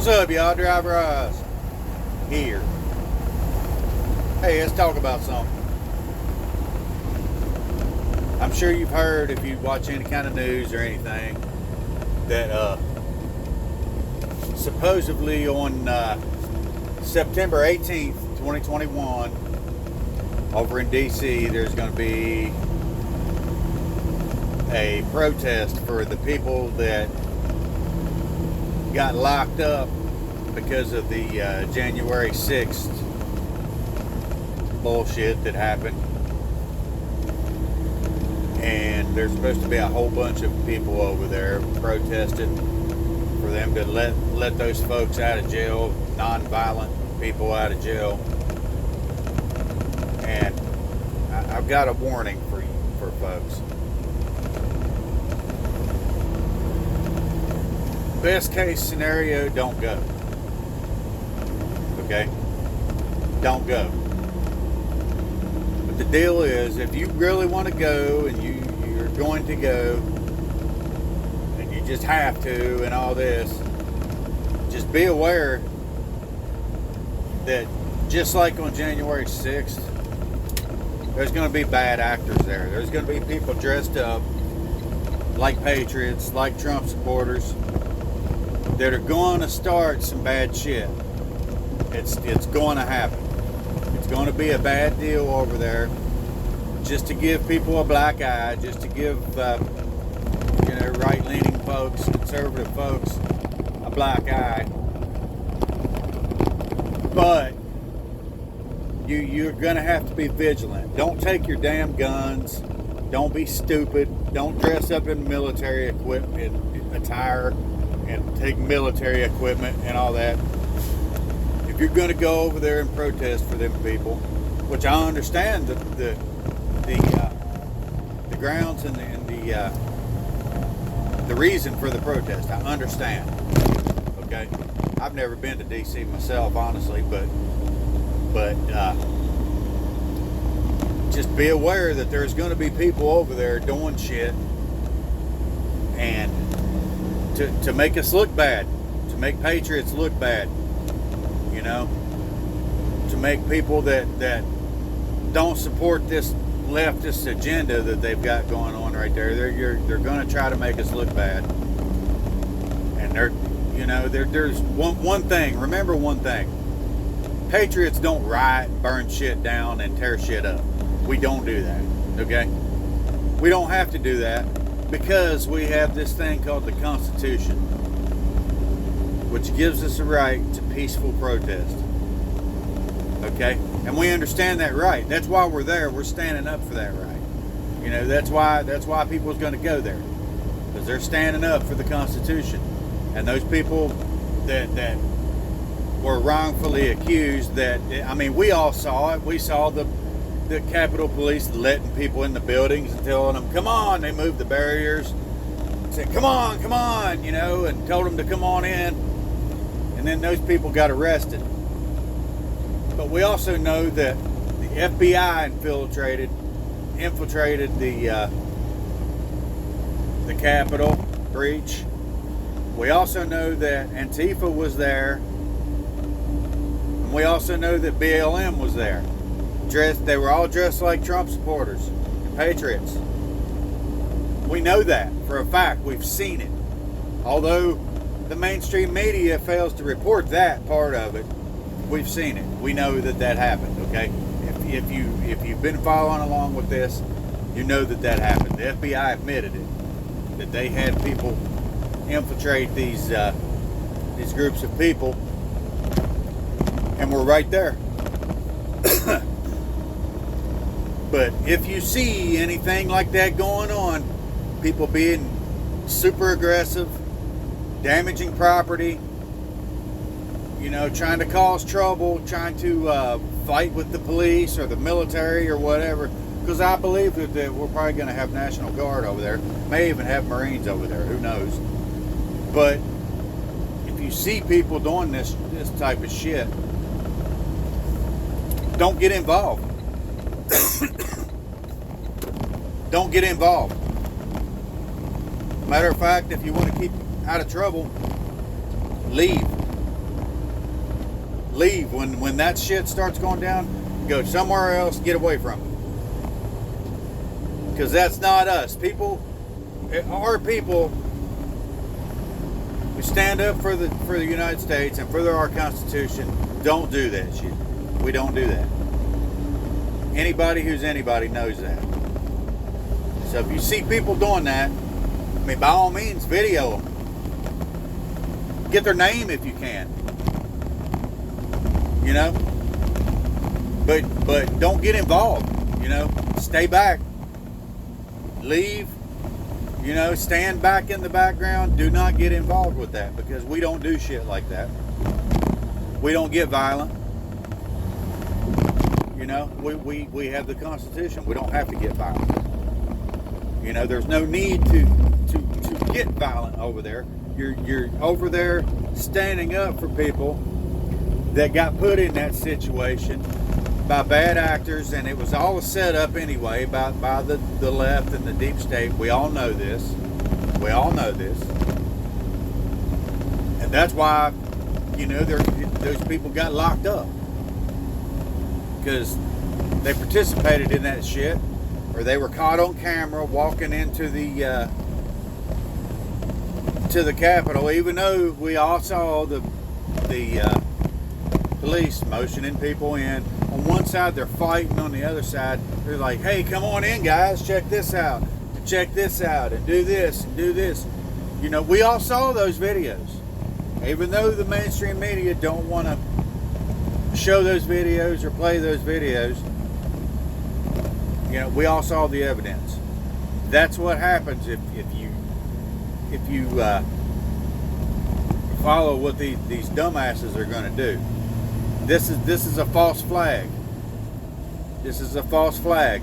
What's up, y'all? Driver Eyes here. Hey, let's talk about something. I'm sure you've heard, if you watch any kind of news or anything, that supposedly on September 18th, 2021, over in DC, there's going to be a protest for the people that got locked up because of the January 6th bullshit that happened. And there's supposed to be a whole bunch of people over there protesting for them to let those folks out of jail, non-violent people out of jail. And I've got a warning for folks. Best case scenario, don't go. Okay? Don't go. But the deal is, if you really want to go and you're going to go and you just have to and all this, just be aware that just like on January 6th, there's going to be bad actors there. There's going to be people dressed up like patriots, like Trump supporters, that are going to start some bad shit. It's going to happen. It's going to be a bad deal over there, just to give people a black eye, just to give right-leaning folks, conservative folks, a black eye. But you're going to have to be vigilant. Don't take your damn guns. Don't be stupid. Don't dress up in military equipment, attire, and take military equipment and all that. If you're going to go over there and protest for them people, which I understand the grounds and the reason for the protest, I understand. Okay, I've never been to DC myself, honestly, but just be aware that there's going to be people over there doing shit and to make us look bad, to make patriots look bad, to make people that don't support this leftist agenda that they've got going on right there. They're going to try to make us look bad. And there's one thing. Remember one thing. Patriots don't riot, burn shit down, and tear shit up. We don't do that. Okay? We don't have to do that, because we have this thing called the Constitution, which gives us a right to peaceful protest. Okay? And we understand that right. That's why we're there. We're standing up for that right. That's why people's going to go there, because they're standing up for the Constitution. And those people that were wrongfully accused, we all saw it. We saw the Capitol Police letting people in the buildings and telling them, come on. They moved the barriers, said, come on, and told them to come on in. And then those people got arrested. But we also know that the FBI infiltrated the Capitol breach. We also know that Antifa was there. And we also know that BLM was there. They were all dressed like Trump supporters and patriots. We know that for a fact. We've seen it. Although the mainstream media fails to report that part of it, we've seen it. We know that happened, okay? If you've been following along with this, you know that happened. The FBI admitted it, that they had people infiltrate these groups of people, and we're right there. But if you see anything like that going on, people being super aggressive, damaging property, trying to cause trouble, trying to fight with the police or the military or whatever, because I believe that we're probably going to have National Guard over there, may even have Marines over there, who knows. But if you see people doing this type of shit, don't get involved. Don't get involved. Matter of fact, if you want to keep out of trouble, leave. Leave when that shit starts going down. Go somewhere else. Get away from it. Because that's not us. Our people who stand up for the United States and for our Constitution don't do that shit. We don't do that. Anybody who's anybody knows that. So if you see people doing that, I mean, by all means, video them. Get their name if you can. You know? But don't get involved. You know? Stay back. Leave. You know, stand back in the background. Do not get involved with that, because we don't do shit like that. We don't get violent. You know, we have the Constitution. We don't have to get violent. You know, there's no need to get violent over there. You're over there standing up for people that got put in that situation by bad actors, and it was all a setup anyway by the left and the deep state. We all know this. We all know this. And that's why, you know, those people got locked up. Because they participated in that shit, or they were caught on camera walking into the to the Capitol, even though we all saw the police motioning people in. On one side they're fighting, on the other side they're like, hey, come on in guys, check this out, and check this out, and do this and do this. You know, we all saw those videos, even though the mainstream media don't want to show those videos or play those videos. You know, we all saw the evidence. That's what happens if you follow what these dumbasses are going to do. This is a false flag. This is a false flag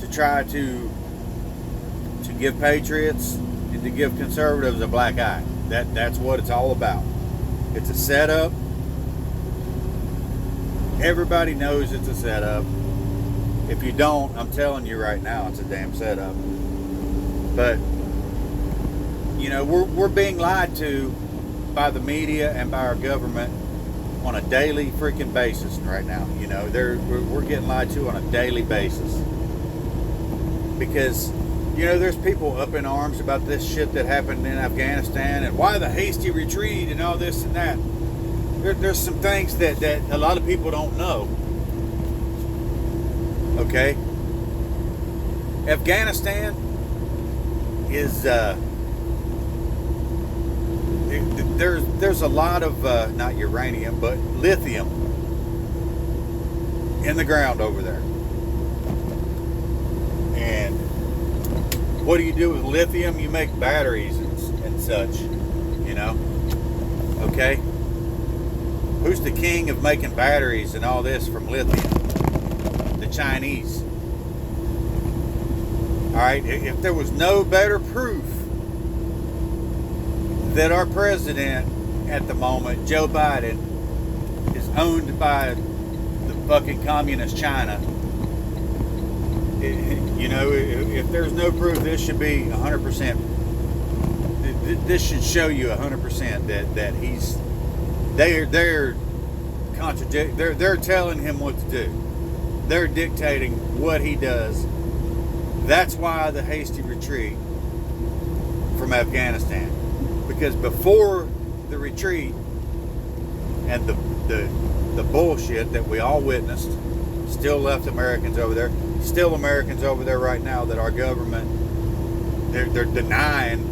to try to give patriots and to give conservatives a black eye. That's what it's all about. It's a setup. Everybody knows it's a setup. If you don't, I'm telling you right now, it's a damn setup. But you know, we're being lied to by the media and by our government on a daily freaking basis right now. You know, we're getting lied to on a daily basis, because you know, there's people up in arms about this shit that happened in Afghanistan and why the hasty retreat and all this and that. There's some things that a lot of people don't know. Okay? Afghanistan is there's a lot of not uranium but lithium in the ground over there. And what do you do with lithium? You make batteries and such, you know? Okay? Who's the king of making batteries and all this from lithium? The Chinese. Alright, if there was no better proof that our president at the moment, Joe Biden, is owned by the fucking communist China, you know, if there's no proof, this should be 100%. This should show you 100% that he's they're contradict. They're telling him what to do. They're dictating what he does. That's why the hasty retreat from Afghanistan. Because before the retreat and the bullshit that we all witnessed, still left Americans over there. Still Americans over there right now that our government, they're denying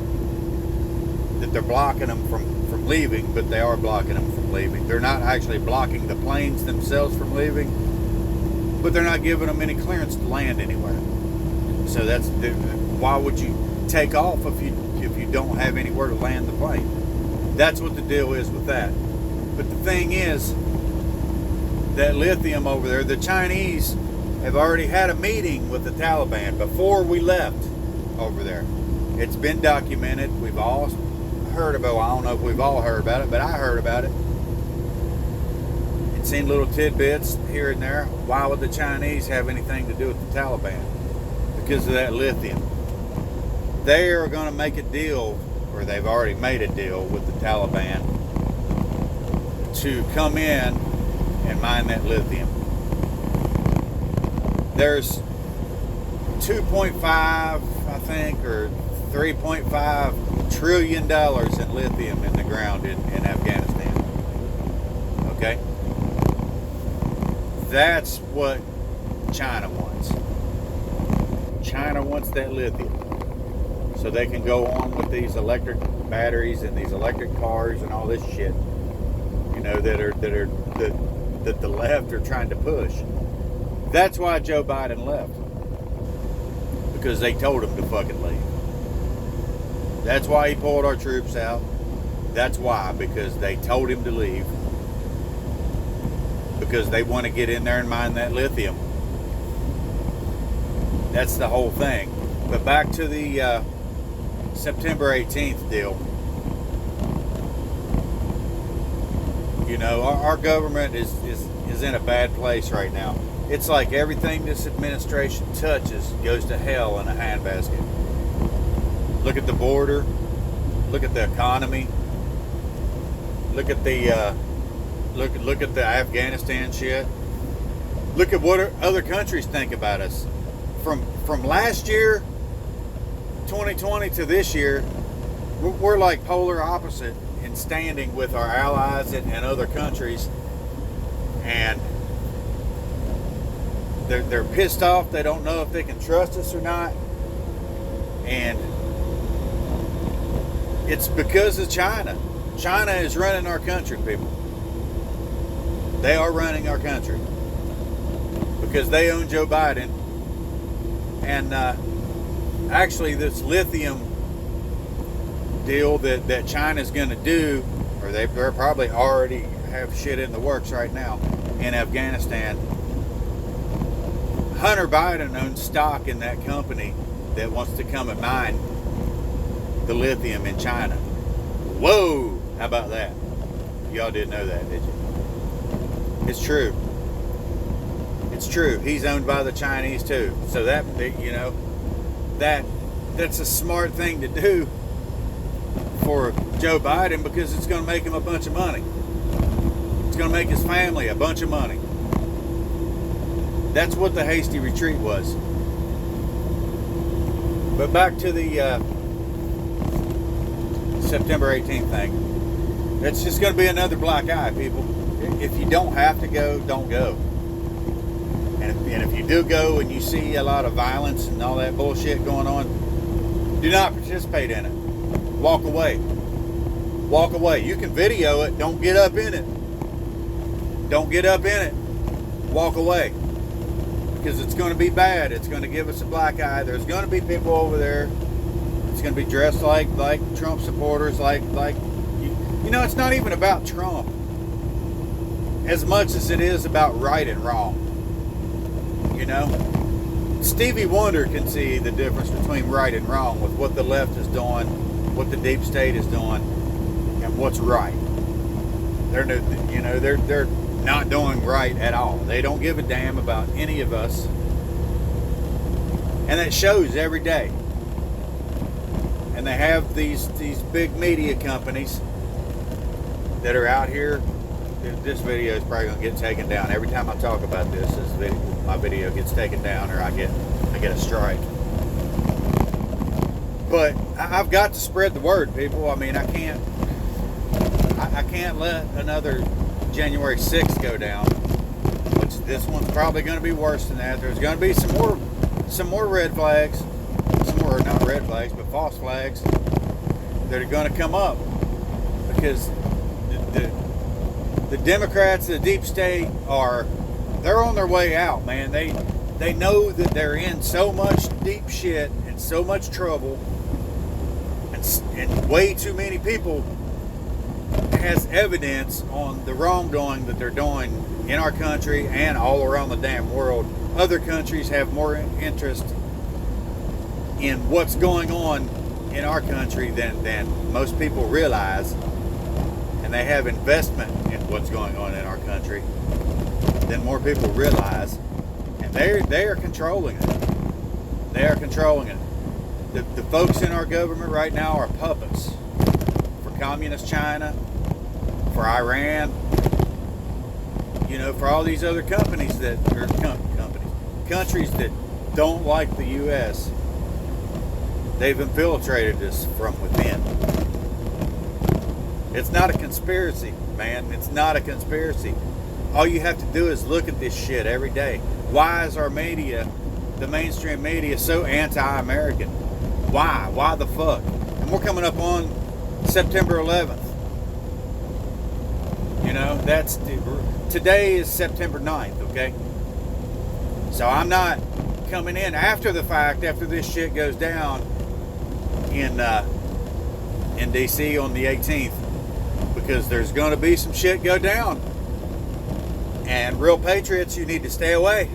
that they're blocking them from leaving, but they are blocking them from leaving. They're not actually blocking the planes themselves from leaving, but they're not giving them any clearance to land anywhere. So that's why would you take off if you don't have anywhere to land the plane? That's what the deal is with that. But the thing is, that lithium over there, the Chinese have already had a meeting with the Taliban before we left over there. It's been documented. We've all heard about it. I don't know if we've all heard about it, but I heard about it. And seen little tidbits here and there. Why would the Chinese have anything to do with the Taliban? Because of that lithium. They are going to make a deal, or they've already made a deal with the Taliban to come in and mine that lithium. There's 2.5, I think, or 3.5 trillion dollars in lithium in the ground in Afghanistan. Okay? That's what China wants. China wants that lithium so they can go on with these electric batteries and these electric cars and all this shit, you know, that the left are trying to push. That's why Joe Biden left, because they told him to fucking leave. That's why he pulled our troops out. That's why, because they told him to leave, because they want to get in there and mine that lithium. That's the whole thing. But back to the September 18th deal. You know, our government is in a bad place right now. It's like everything this administration touches goes to hell in a handbasket. Look at the border. Look at the economy. Look at the look at the Afghanistan shit. Look at what other countries think about us. From last year, 2020, to this year, we're like polar opposite in standing with our allies and other countries, and they're pissed off. They don't know if they can trust us or not, and it's because of China. China is running our country, people. They are running our country because they own Joe Biden. And actually, this lithium deal that China's going to do, or they're probably already have shit in the works right now in Afghanistan. Hunter Biden owns stock in that company that wants to come and mine the lithium in China. Whoa! How about that? Y'all didn't know that, did you? It's true. It's true. He's owned by the Chinese too. So that, you know, that's a smart thing to do for Joe Biden, because it's going to make him a bunch of money. It's going to make his family a bunch of money. That's what the hasty retreat was. But back to the September 18th thing. It's just going to be another black eye, people. If you don't have to go, don't go. And if you do go and you see a lot of violence and all that bullshit going on, do not participate in it. Walk away. Walk away. You can video it. Don't get up in it. Don't get up in it. Walk away. Because it's going to be bad. It's going to give us a black eye. There's going to be people over there. It's going to be dressed like Trump supporters. Like you know, it's not even about Trump as much as it is about right and wrong. You know, Stevie Wonder can see the difference between right and wrong with what the left is doing, what the deep state is doing, and what's right. They're not doing right at all. They don't give a damn about any of us, and that shows every day. And they have these big media companies that are out here. This video is probably going to get taken down. Every time I talk about this my video gets taken down, or I get a strike. But I've got to spread the word, people. I mean, I can't let another January 6th go down. Which this one's probably going to be worse than that. There's going to be some more red flags, some more, not red flags, but false flags that are going to come up, because the Democrats, the deep state, they're on their way out, man. They know that they're in so much deep shit and so much trouble, and way too many people has evidence on the wrongdoing that they're doing in our country and all around the damn world. Other countries have more interest in what's going on in our country than most people realize, and they have investment in what's going on in our country than more people realize, and they are controlling it. They are controlling it. The folks in our government right now are puppets for communist China, for Iran, you know, for all these other companies that are countries that don't like the U.S. They've infiltrated us from within. It's not a conspiracy, man. It's not a conspiracy. All you have to do is look at this shit every day. Why is our media, the mainstream media, so anti-American? Why? Why the fuck? And we're coming up on September 11th. You know, today is September 9th, okay? So I'm not coming in after the fact, after this shit goes down in DC on the 18th, because there's going to be some shit go down. And real patriots, you need to stay away.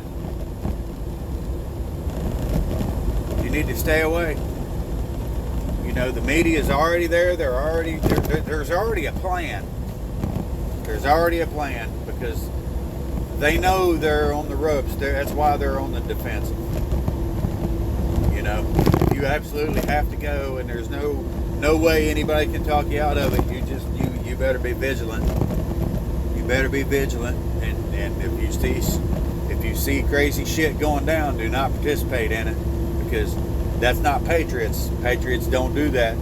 You need to stay away. You know, the media is already there. There's already a plan. There's already a plan, because they know they're on the ropes. That's why they're on the defensive. You know, you absolutely have to go, and there's no way anybody can talk you out of it. You better be vigilant. You better be vigilant. And if you see crazy shit going down, do not participate in it, because that's not patriots. Patriots don't do that.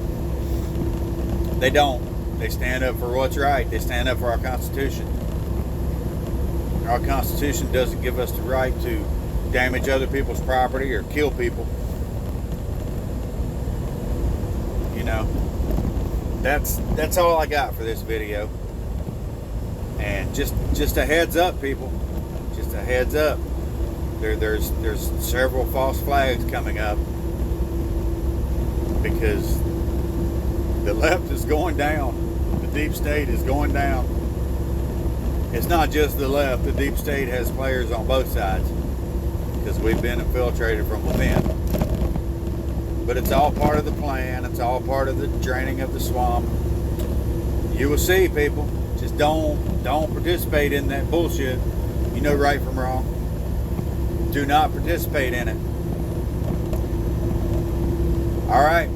They don't. They stand up for what's right. They stand up for our Constitution. Our Constitution doesn't give us the right to damage other people's property or kill people. You know, that's all I got for this video. And just a heads up, people. Just a heads up. There's several false flags coming up, because the left is going down. The deep state is going down. It's not just the left. The deep state has players on both sides, because we've been infiltrated from within. But it's all part of the plan. It's all part of the draining of the swamp. You will see, people. Just don't participate in that bullshit. You know right from wrong. Do not participate in it. All right.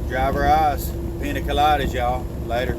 Driver eyes. Pina coladas, y'all. Later.